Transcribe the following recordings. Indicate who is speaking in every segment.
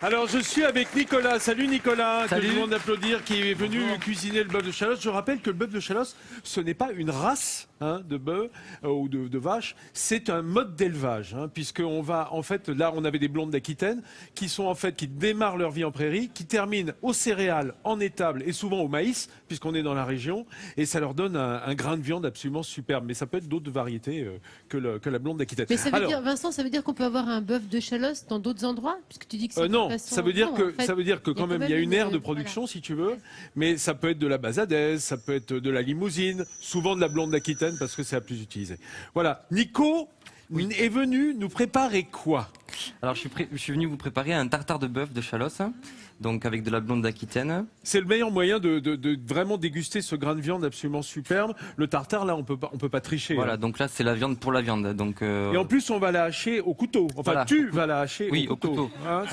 Speaker 1: Alors je suis avec Nicolas. Salut Nicolas,
Speaker 2: Salut.
Speaker 1: que tout le monde applaudir, qui est venu cuisiner le bœuf de Chalosse. Je rappelle que le bœuf de Chalosse, ce n'est pas une race de bœuf ou de vache, c'est un mode d'élevage, puisque on va en fait là on avait des blondes d'Aquitaine qui sont en fait qui démarrent leur vie en prairie, qui terminent aux céréales, en étable et souvent au maïs, puisqu'on est dans la région, et ça leur donne un grain de viande absolument superbe. Mais ça peut être d'autres variétés que la blonde d'Aquitaine.
Speaker 3: Mais ça veut dire, Vincent, ça veut dire qu'on peut avoir un bœuf de Chalosse dans d'autres endroits, puisque tu dis que c'est
Speaker 1: non,
Speaker 3: façon...
Speaker 1: ça veut dire
Speaker 3: non,
Speaker 1: que
Speaker 3: en fait,
Speaker 1: ça veut dire que quand même il y a une aire de production,
Speaker 3: voilà.
Speaker 1: si tu veux, mais ça peut être de la basadaise, ça peut être de la limousine, souvent de la blonde d'Aquitaine parce que c'est la plus utilisée. Voilà, Nico est venu nous préparer quoi?
Speaker 2: Alors je suis venu vous préparer un tartare de bœuf de Chalosse, donc avec de la blonde d'Aquitaine.
Speaker 1: C'est le meilleur moyen de vraiment déguster ce grain de viande absolument superbe. Le tartare là, on peut pas tricher.
Speaker 2: Voilà, donc là c'est la viande pour la viande. Donc,
Speaker 1: Et en plus on va la hacher au couteau. Enfin
Speaker 2: voilà.
Speaker 1: tu vas la hacher
Speaker 2: Oui,
Speaker 1: au couteau.
Speaker 2: Hein,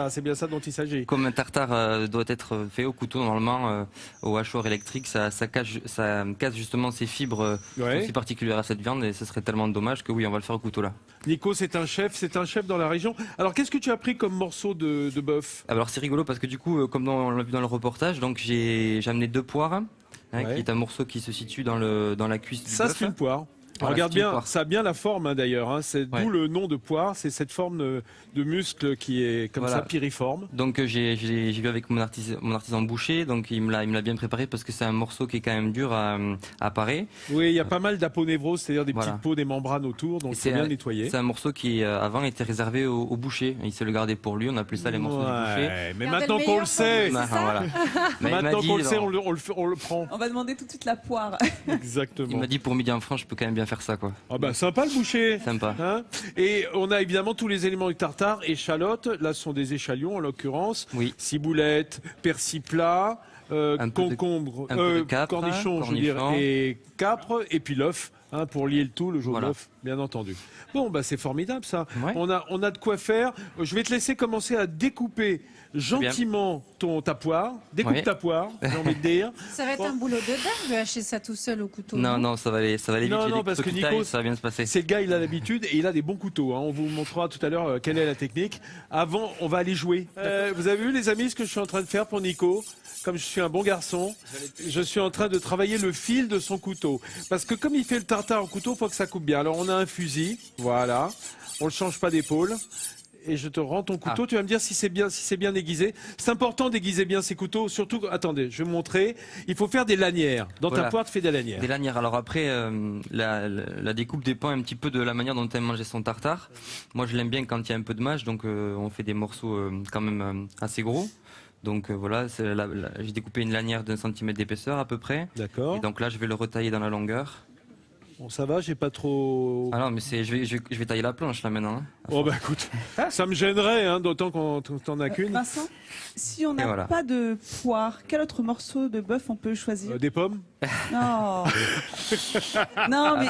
Speaker 1: c'est bien ça dont il s'agit.
Speaker 2: Comme un tartare doit être fait au couteau, normalement au hachoir électrique, ça casse justement ces fibres aussi particulières à cette viande, et ce serait tellement dommage que oui, on va le faire au couteau là.
Speaker 1: Nico, c'est un chef dans la région. Alors qu'est-ce que tu as pris comme morceau de bœuf?
Speaker 2: Alors c'est rigolo parce que du coup, comme on l'a vu dans le reportage, donc j'ai amené 2 poires, qui est un morceau qui se situe dans la cuisse du bœuf.
Speaker 1: Ça c'est une poire.
Speaker 2: Voilà,
Speaker 1: regarde bien,
Speaker 2: poire.
Speaker 1: ça a bien la forme d'ailleurs. C'est d'où le nom de poire. C'est cette forme de muscle qui est comme ça, piriforme.
Speaker 2: Donc j'ai vu avec mon artisan boucher, donc il me l'a bien préparé parce que c'est un morceau qui est quand même dur à parer.
Speaker 1: Oui, il y a pas mal d'aponévrose, c'est-à-dire des petites peaux, des membranes autour, donc c'est bien nettoyé.
Speaker 2: C'est un morceau qui avant était réservé au boucher. Il se le gardait pour lui. On appelait ça les morceaux du boucher.
Speaker 1: Mais maintenant qu'on le sait, maintenant qu'on le sait, on le prend.
Speaker 4: On va demander tout de suite la poire.
Speaker 1: Exactement.
Speaker 2: Il m'a dit pour midi en France, je peux quand même bien faire ça, quoi.
Speaker 1: Ah bah sympa le boucher.
Speaker 2: Sympa.
Speaker 1: Et on a évidemment tous les éléments du tartare, échalotes. Là, ce sont des échalions en l'occurrence.
Speaker 2: Oui.
Speaker 1: Ciboulette, persil plat, concombre, cornichons, je veux dire, et capre, et puis l'œuf. Pour lier le tout, le jaune d'œuf, bien entendu. Bon, bah c'est formidable ça. Ouais. On a de quoi faire. Je vais te laisser commencer à découper gentiment ta poire. Découpe ta poire, j'ai envie de dire.
Speaker 5: Ça va être un boulot de dingue de hacher ça tout seul au couteau.
Speaker 2: Non, ça va aller vite.
Speaker 1: Non, parce que Nico,
Speaker 2: ça va bien se passer.
Speaker 1: C'est le gars, il a l'habitude et il a des bons couteaux. On vous montrera tout à l'heure quelle est la technique. Avant, on va aller jouer. Vous avez vu les amis ce que je suis en train de faire pour Nico? Comme je suis un bon garçon, je suis en train de travailler le fil de son couteau. Parce que comme il fait le tartare au couteau, il faut que ça coupe bien. Alors on a un fusil, voilà. On ne change pas d'épaule. Et je te rends ton couteau. Tu vas me dire si c'est bien aiguisé. C'est important d'aiguiser bien ces couteaux. Surtout, attendez, je vais vous montrer. Il faut faire des lanières. Dans ta poire, tu fais des lanières.
Speaker 2: Des lanières. Alors après, la découpe dépend un petit peu de la manière dont tu aimes manger son tartare. Moi, je l'aime bien quand il y a un peu de mâche. Donc on fait des morceaux quand même assez gros. Donc voilà, j'ai découpé une lanière d'1 centimètre d'épaisseur à peu près.
Speaker 1: D'accord.
Speaker 2: Et donc là, je vais le retailler dans la longueur.
Speaker 1: Bon, ça va, j'ai pas trop...
Speaker 2: Ah non, mais je vais tailler la planche là maintenant.
Speaker 1: Oh bah écoute, ça me gênerait, d'autant qu'on t'en a qu'une.
Speaker 4: Vincent, si on n'a pas de poire, quel autre morceau de bœuf on peut choisir?
Speaker 1: Des pommes.
Speaker 4: Non. Non, mais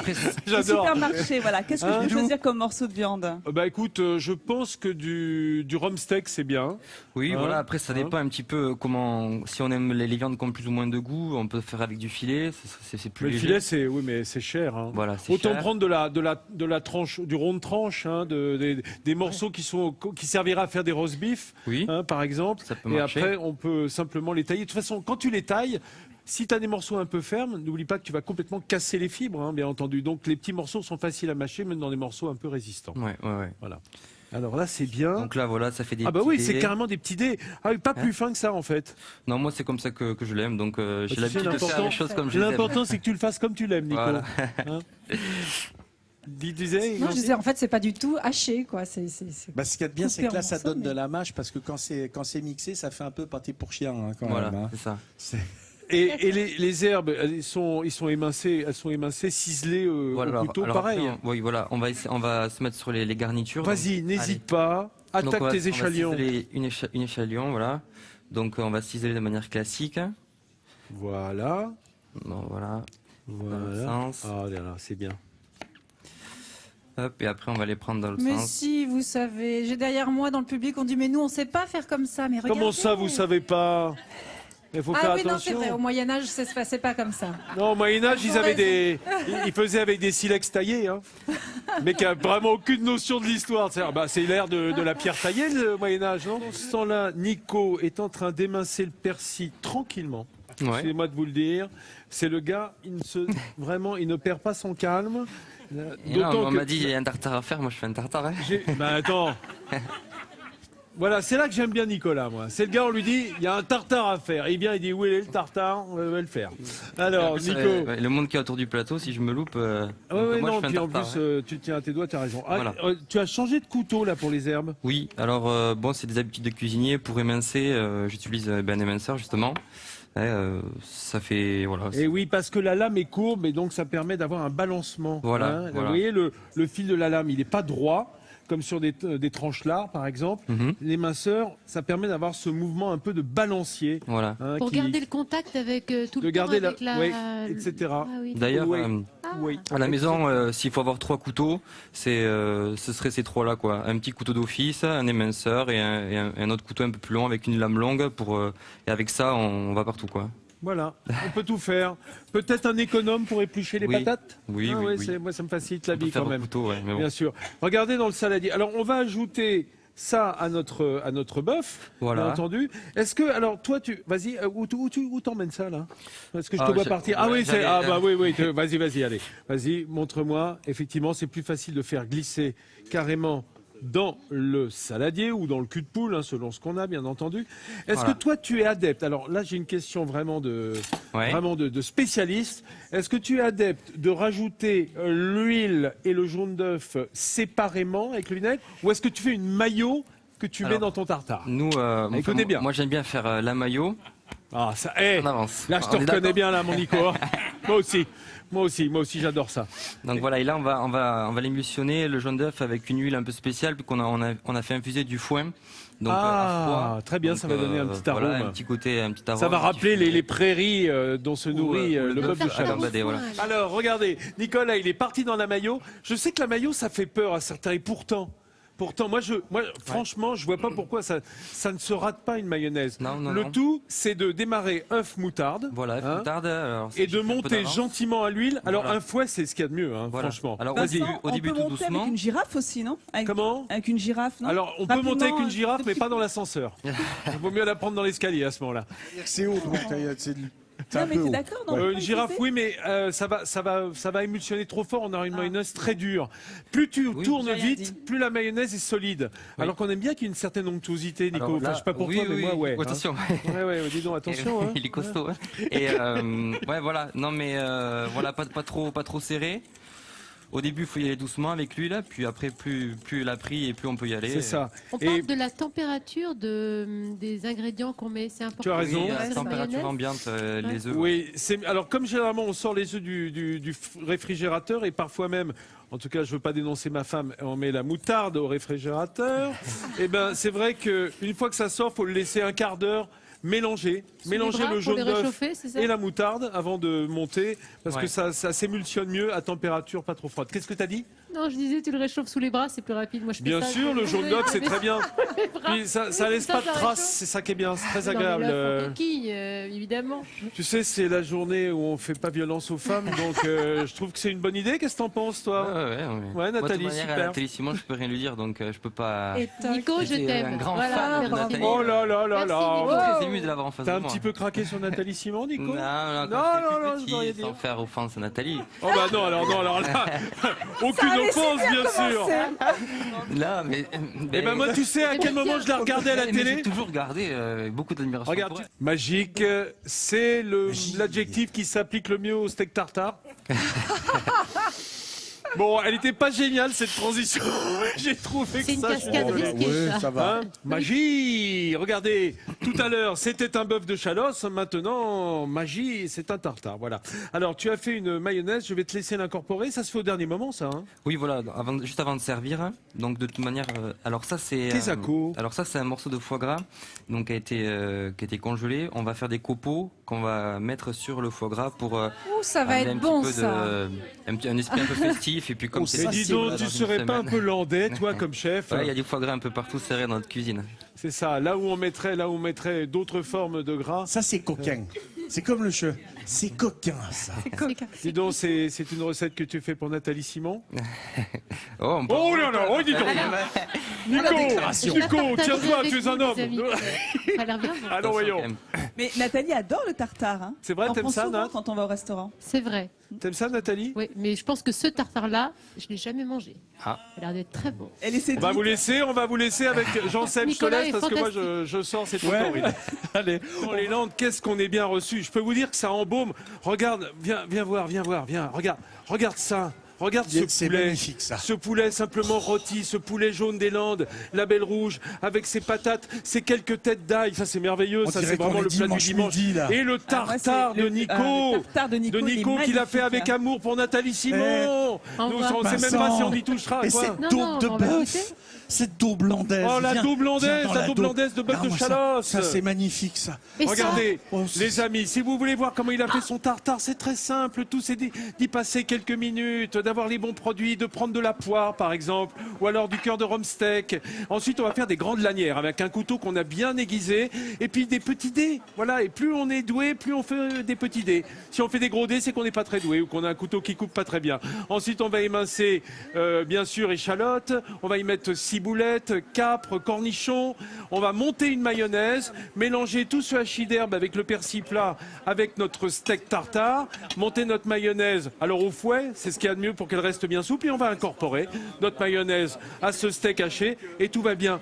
Speaker 4: au supermarché, voilà. Qu'est-ce que je peux choisir comme morceau de viande?
Speaker 1: Bah écoute, je pense que du rhum steak, c'est bien.
Speaker 2: Oui, voilà. Après, ça dépend un petit peu comment. Si on aime les viandes qui ont plus ou moins de goût, on peut faire avec du filet. C'est plus léger.
Speaker 1: Le filet, oui, mais c'est cher.
Speaker 2: Voilà,
Speaker 1: autant prendre de la tranche, du rond de tranche, des morceaux qui servira à faire des roast beef, par exemple.
Speaker 2: Ça peut
Speaker 1: marcher. Après, on peut simplement les tailler. De toute façon, quand tu les tailles, si tu as des morceaux un peu fermes, n'oublie pas que tu vas complètement casser les fibres, bien entendu. Donc les petits morceaux sont faciles à mâcher, même dans des morceaux un peu résistants.
Speaker 2: Ouais.
Speaker 1: Voilà. Alors là, c'est bien.
Speaker 2: Donc là, voilà, ça fait des.
Speaker 1: Ah bah oui, c'est carrément des petits dés. Ah oui, pas plus fin que ça en fait.
Speaker 2: Non, moi c'est comme ça que je l'aime, donc j'ai l'habitude de faire les choses comme je les aime.
Speaker 1: L'important, c'est que tu le fasses comme tu l'aimes, Nico.
Speaker 2: Voilà.
Speaker 5: Non, je disais, en fait, c'est pas du tout haché, quoi.
Speaker 6: Ce qu'il y a de bien, c'est que là, ça donne de la mâche, parce que quand c'est mixé, ça fait un peu pâté pour chien, quand même.
Speaker 2: C'est ça.
Speaker 1: Et les herbes, elles sont émincées, ciselées au couteau, pareil.
Speaker 2: Après, oui, voilà, on va se mettre sur les garnitures.
Speaker 1: Vas-y, n'hésite pas, attaque tes échalions.
Speaker 2: On va ciseler une échalion, voilà. Donc on va ciseler de manière classique.
Speaker 1: Voilà.
Speaker 2: Bon, voilà.
Speaker 1: Ah là, c'est bien.
Speaker 2: Hop, et après on va les prendre dans l'autre sens.
Speaker 5: Mais si, vous savez, j'ai derrière moi dans le public, on dit mais nous on sait pas faire comme ça, mais regardez.
Speaker 1: Comment ça, vous savez pas? Il faut
Speaker 5: Ah
Speaker 1: faire
Speaker 5: oui, non, c'est
Speaker 1: attention.
Speaker 5: vrai. Au Moyen-Âge, ça se passait pas comme ça.
Speaker 1: Non, au Moyen-Âge, ils faisaient avec des silex taillés, hein. Mais qui a vraiment aucune notion de l'histoire. C'est l'ère de la pierre taillée, le Moyen-Âge, non? Dans ce temps-là, Nico est en train d'émincer le persil tranquillement.
Speaker 2: Ouais.
Speaker 1: Excusez-moi de vous le dire. C'est le gars, vraiment, il ne perd pas son calme.
Speaker 2: Et là, on m'a dit, il y a un tartare à faire, moi je fais un tartare. Hein.
Speaker 1: Attends. Voilà, c'est là que j'aime bien Nicolas, moi. C'est le gars, on lui dit, il y a un tartare à faire. Et bien, il dit, où est le tartare? On va le faire. Alors,
Speaker 2: plus,
Speaker 1: Nico.
Speaker 2: Le monde qui est autour du plateau, si je me loupe.
Speaker 1: Ouais,
Speaker 2: moi,
Speaker 1: non,
Speaker 2: je fais un
Speaker 1: puis en
Speaker 2: tartare,
Speaker 1: plus,
Speaker 2: hein.
Speaker 1: tu tiens à tes doigts, tu as raison.
Speaker 2: Voilà.
Speaker 1: Tu as changé de couteau, là, pour les herbes?
Speaker 2: Oui, alors, bon, c'est des habitudes de cuisinier. Pour émincer, j'utilise un éminceur, justement. Ça fait. Voilà.
Speaker 1: Et oui, parce que la lame est courbe et donc ça permet d'avoir un balancement.
Speaker 2: Voilà,
Speaker 1: Vous
Speaker 2: voilà.
Speaker 1: voyez, le fil de la lame, il n'est pas droit, comme sur des tranches larges, par exemple. L'éminceur, ça permet d'avoir ce mouvement un peu de balancier.
Speaker 2: Voilà.
Speaker 3: Pour garder le contact avec tout le temps,
Speaker 1: garder
Speaker 3: avec
Speaker 1: oui, etc.
Speaker 3: Ah oui.
Speaker 2: D'ailleurs,
Speaker 1: Oui.
Speaker 2: à la maison, s'il faut avoir 3 couteaux, ce serait ces 3-là, quoi. Un petit couteau d'office, un éminceur et un autre couteau un peu plus long avec une lame longue et avec ça, on va partout, quoi.
Speaker 1: Voilà, on peut tout faire. Peut-être un économe pour éplucher les patates?
Speaker 2: Oui,
Speaker 1: Ah
Speaker 2: oui,
Speaker 1: ouais,
Speaker 2: oui.
Speaker 1: Moi, ça me facilite la
Speaker 2: On peut
Speaker 1: vie
Speaker 2: faire
Speaker 1: quand
Speaker 2: au
Speaker 1: même.
Speaker 2: couteau, ouais, mais bon.
Speaker 1: Bien sûr. Regardez dans le saladier. Alors, on va ajouter ça à notre bœuf,
Speaker 2: Voilà.
Speaker 1: bien entendu. Est-ce que, alors, toi, vas-y, où t'emmènes ça, là? Est-ce que je te vois partir? Ah oui, vas-y, allez. Vas-y, montre-moi. Effectivement, c'est plus facile de faire glisser carrément dans le saladier ou dans le cul de poule, hein, selon ce qu'on a, bien entendu. Est-ce que toi, tu es adepte? Alors là, j'ai une question vraiment de spécialiste. Est-ce que tu es adepte de rajouter l'huile et le jaune d'œuf séparément avec le vinaigre, ou est-ce que tu fais une mayo que tu mets dans ton tartare?
Speaker 2: Nous,
Speaker 1: bien.
Speaker 2: Moi, j'aime bien faire la mayo.
Speaker 1: Ah, ça,
Speaker 2: On avance.
Speaker 1: là, je te reconnais bien, là, mon Nico. Moi aussi, j'adore ça.
Speaker 2: Donc voilà, et là, on va l'émulsionner, le jaune d'œuf, avec une huile un peu spéciale, puis qu'on a fait infuser du foin. Donc, à froid.
Speaker 1: Très bien,
Speaker 2: Donc,
Speaker 1: ça va donner un petit arôme.
Speaker 2: Voilà, un petit côté, un petit arôme.
Speaker 1: Ça va rappeler les prairies dont se nourrit le bœuf de Chalon.
Speaker 2: Voilà.
Speaker 1: Alors, regardez, Nicolas, il est parti dans la mayo. Je sais que la mayo, ça fait peur à certains, et pourtant, moi, franchement, je vois pas pourquoi ça ne se rate pas une mayonnaise.
Speaker 2: Non.
Speaker 1: Tout, c'est de démarrer œuf moutarde.
Speaker 2: Voilà, œuf moutarde. Alors,
Speaker 1: et de monter gentiment à l'huile. Alors, un fouet, c'est ce qu'il y a de mieux, franchement.
Speaker 2: Alors,
Speaker 4: au début,
Speaker 2: tout
Speaker 4: monter
Speaker 2: doucement.
Speaker 4: avec une girafe aussi, non?
Speaker 1: Comment?
Speaker 4: Avec une girafe, non?
Speaker 1: Alors, on peut monter avec une girafe, mais pas dans l'ascenseur. Il vaut mieux la prendre dans l'escalier à ce moment-là.
Speaker 6: C'est haut, donc c'est
Speaker 4: Non, mais t'es d'accord? Non,
Speaker 1: une girafe, oui, mais ça va émulsionner trop fort. On aura une mayonnaise très dure. Plus tu tournes vite, plus la mayonnaise est solide.
Speaker 2: Oui.
Speaker 1: Alors qu'on aime bien qu'il y ait une certaine onctuosité, Nico.
Speaker 2: Alors là,
Speaker 1: je sais pas pour toi, mais moi, ouais.
Speaker 2: Attention.
Speaker 1: Dis donc, attention. Hein.
Speaker 2: Il est costaud. Hein. Et voilà. Non, mais voilà, pas trop serré. Au début, il faut y aller doucement avec l'huile, puis après, plus elle a pris et plus on peut y aller.
Speaker 1: C'est ça.
Speaker 3: On parle de la température des ingrédients qu'on met, c'est important.
Speaker 1: Tu as raison.
Speaker 2: Oui, à température ambiante, les œufs.
Speaker 1: Oui, alors comme généralement on sort les œufs du réfrigérateur et parfois même, en tout cas je veux pas dénoncer ma femme, on met la moutarde au réfrigérateur, et ben c'est vrai qu'une fois que ça sort, faut le laisser un quart d'heure. Mélanger le jaune d'œuf et la moutarde avant de monter, parce que ça s'émulsionne mieux à température pas trop froide. Qu'est-ce que tu as dit?
Speaker 3: Non, je disais, tu le réchauffes sous les bras, c'est plus rapide. Moi, je fais
Speaker 1: bien
Speaker 3: ça,
Speaker 1: sûr, le jaune d'œuf, c'est très bien. Puis ça laisse pas de traces, c'est ça qui est bien, c'est très agréable.
Speaker 3: En coquille, évidemment.
Speaker 1: Tu sais, c'est la journée où on fait pas violence aux femmes, donc je trouve que c'est une bonne idée. Qu'est-ce que t'en penses, toi?
Speaker 2: Ouais,
Speaker 1: Nathalie,
Speaker 2: moi, de
Speaker 1: super.
Speaker 2: À Nathalie Simon, je peux rien lui dire, donc je peux pas.
Speaker 3: Nico, je t'aime.
Speaker 2: Un grand fan de Nathalie.
Speaker 1: Oh là là là là.
Speaker 2: Très ému de l'avoir en face de moi.
Speaker 1: T'as un petit peu craqué sur Nathalie Simon, Nico?
Speaker 2: Non,
Speaker 1: je peux rien
Speaker 2: sans
Speaker 1: dire.
Speaker 2: faire offense à Nathalie.
Speaker 1: Oh bah non, alors là, aucune offense, bien sûr.
Speaker 2: Là, mais.
Speaker 1: Et ben moi, tu sais à quel moment je la regardais à la télé?
Speaker 2: J'ai toujours gardé beaucoup d'admiration.
Speaker 1: Regarde, magique, c'est l'adjectif qui s'applique le mieux au steak tartare. Bon, elle n'était pas géniale cette transition. J'ai trouvé que
Speaker 3: c'est une cascade risquée,
Speaker 6: ça va.
Speaker 1: Hein, magie. Regardez, tout à l'heure c'était un bœuf de Chalosse, maintenant magie, c'est un tartare. Voilà. Alors tu as fait une mayonnaise, je vais te laisser l'incorporer. Ça se fait au dernier moment, ça. Hein?
Speaker 2: Oui, voilà, juste avant de servir. Donc de toute manière, alors ça c'est. Alors ça c'est un morceau de foie gras, donc qui a été congelé. On va faire des copeaux qu'on va mettre sur le foie gras pour.
Speaker 5: Ça va être bon ça.
Speaker 2: Un esprit un peu festif. Et puis comme
Speaker 1: dis donc, tu serais pas un peu landais, toi, comme chef?
Speaker 2: Il y a du foie gras un peu partout serré dans notre cuisine.
Speaker 1: C'est ça. Là où on mettrait d'autres formes de gras.
Speaker 6: Ça, c'est coquin. C'est comme le cheveu. C'est coquin, ça.
Speaker 1: Dis donc, c'est une recette que tu fais pour Nathalie Simon.
Speaker 2: Oh
Speaker 1: là là, oh dis donc. Nico, tiens-toi, tu es un homme.
Speaker 3: Ça a l'air bien.
Speaker 1: Allons, voyons.
Speaker 4: Mais Nathalie adore le tartare. Hein.
Speaker 1: C'est vrai,
Speaker 4: On
Speaker 1: t'aimes
Speaker 4: prend
Speaker 1: ça,
Speaker 4: souvent
Speaker 1: Nat?
Speaker 4: quand on va au restaurant.
Speaker 3: C'est vrai.
Speaker 1: T'aimes ça, Nathalie?
Speaker 3: Oui, mais je pense que ce tartare-là, je l'ai jamais mangé.
Speaker 2: Ah.
Speaker 3: Il a l'air d'être très bon.
Speaker 4: Elle est séduite.
Speaker 1: On va vous laisser avec Jean-Seb, je te
Speaker 3: Nicolas
Speaker 1: laisse
Speaker 3: est
Speaker 1: parce que moi je sors, c'est trop horrible.
Speaker 6: Allez.
Speaker 1: Dans les Landes, qu'est-ce qu'on est bien reçu. Je peux vous dire que ça embaume. Regarde, viens voir, regarde ça. Regarde ce
Speaker 6: C'est
Speaker 1: poulet,
Speaker 6: magnifique, ça.
Speaker 1: ce poulet simplement rôti, ce poulet jaune des Landes, la belle rouge, avec ses patates, ces quelques têtes d'ail, ça c'est merveilleux,
Speaker 6: On
Speaker 1: ça
Speaker 6: dirait
Speaker 1: c'est vraiment
Speaker 6: qu'on
Speaker 1: le
Speaker 6: est
Speaker 1: plat du
Speaker 6: dimanche
Speaker 1: dimanche.
Speaker 6: midi, là.
Speaker 1: Et le tartare de Nico,
Speaker 4: le tartare de Nico, il est
Speaker 1: qu'il a fait
Speaker 4: magnifique,
Speaker 1: avec
Speaker 4: hein.
Speaker 1: amour pour Nathalie Simon.
Speaker 3: Au
Speaker 1: Nous,
Speaker 3: revoir.
Speaker 1: on ne sait même pas si on y touchera.
Speaker 6: Et
Speaker 1: quoi.
Speaker 6: cette
Speaker 3: Non,
Speaker 6: daube de
Speaker 3: on va
Speaker 6: bœuf,
Speaker 3: goûter.
Speaker 6: cette daube landaise.
Speaker 1: Oh, la
Speaker 6: viens,
Speaker 1: daube landaise,
Speaker 6: viens dans
Speaker 1: la daube landaise de bœuf
Speaker 6: Ah,
Speaker 1: de
Speaker 6: moi,
Speaker 1: Chalosse.
Speaker 6: Ça, c'est magnifique, ça.
Speaker 3: Et ça,
Speaker 1: Regardez,
Speaker 6: Oh, c'est-
Speaker 1: les amis, si vous voulez voir comment il a fait son tartare, c'est très simple. Tout c'est d'y passer quelques minutes, d'avoir les bons produits, de prendre de la poire, par exemple, ou alors du cœur de rhum steak. Ensuite, on va faire des grandes lanières avec un couteau qu'on a bien aiguisé, et puis des petits dés. Voilà, et plus on est doué, plus on fait des petits dés. Si on fait des gros dés, c'est qu'on n'est pas très doué ou qu'on a un couteau qui coupe pas très bien. Ensuite, on va émincer, bien sûr, échalotes. On va y mettre ciboulettes, capres, cornichons. On va monter une mayonnaise, mélanger tout ce hachis d'herbe avec le persil plat, avec notre steak tartare, monter notre mayonnaise. Alors au fouet, c'est ce qu'il y a de mieux pour qu'elle reste bien souple. Et on va incorporer notre mayonnaise à ce steak haché et tout va bien.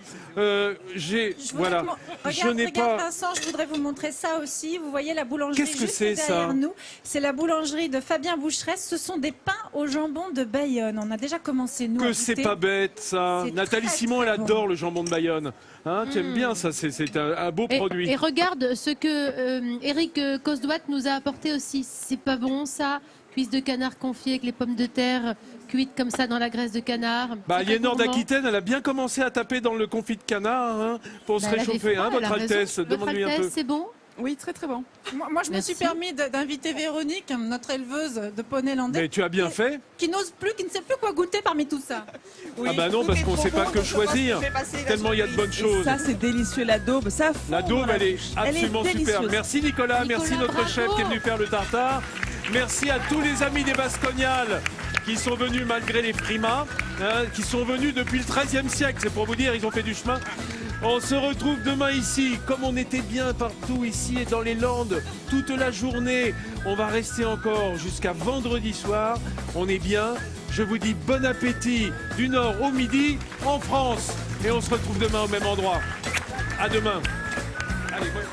Speaker 1: Voilà. Je n'ai
Speaker 5: Regarde
Speaker 1: pas.
Speaker 5: Vincent, je voudrais vous montrer ça aussi. Vous voyez la boulangerie
Speaker 1: Qu'est-ce que
Speaker 5: juste
Speaker 1: c'est, ça
Speaker 5: derrière nous. C'est la boulangerie de Fabien Boucheresse. Ce sont des pains au jambon de Bayonne. On a déjà commencé nous. à
Speaker 1: Que c'est
Speaker 5: goûter.
Speaker 1: pas bête ça.
Speaker 5: C'est
Speaker 1: Nathalie
Speaker 5: très,
Speaker 1: Simon,
Speaker 5: très
Speaker 1: elle
Speaker 5: bon.
Speaker 1: adore le jambon de Bayonne. Hein, tu aimes bien ça, c'est un beau produit.
Speaker 3: Et regarde ce que Eric Cosdoit nous a apporté aussi. C'est pas bon ça. Cuisse de canard confit avec les pommes de terre cuites comme ça dans la graisse de canard.
Speaker 1: Bah,
Speaker 3: C'est pas
Speaker 1: Liénor
Speaker 3: gourmand.
Speaker 1: d'Aquitaine, elle a bien commencé à taper dans le confit de canard hein, pour se
Speaker 3: Bah, elle avait
Speaker 1: réchauffer,
Speaker 3: froid,
Speaker 1: hein,
Speaker 3: elle
Speaker 1: votre
Speaker 3: a raison.
Speaker 1: Altesse.
Speaker 3: Votre
Speaker 1: Demande-lui un peu.
Speaker 3: Altesse, c'est bon.
Speaker 4: Oui, très très bon.
Speaker 5: Moi, je me
Speaker 3: Merci.
Speaker 5: suis permis d'inviter Véronique, notre éleveuse de poney landais,
Speaker 1: Mais tu as bien fait.
Speaker 5: qui n'ose plus, qui ne sait plus quoi goûter parmi tout ça.
Speaker 1: Ah bah non, parce qu'on ne sait pas que choisir. Tellement il y a de bonnes
Speaker 4: Et
Speaker 1: choses.
Speaker 4: ça, c'est délicieux, la daube. Ça fond
Speaker 1: La
Speaker 4: dans
Speaker 1: daube, elle est
Speaker 4: bouche. Elle
Speaker 1: absolument superbe.
Speaker 4: délicieuse.
Speaker 1: Merci Nicolas, merci
Speaker 3: Nicolas,
Speaker 1: notre chef
Speaker 3: bravo.
Speaker 1: qui est venu faire le tartare. Merci à tous les amis des Bascognales qui sont venus malgré les frimas, hein, qui sont venus depuis le XIIIe siècle. C'est pour vous dire, ils ont fait du chemin. On se retrouve demain ici, comme on était bien partout ici et dans les Landes, toute la journée. On va rester encore jusqu'à vendredi soir. On est bien. Je vous dis bon appétit du nord au midi en France. Et on se retrouve demain au même endroit. À demain. Allez, voilà.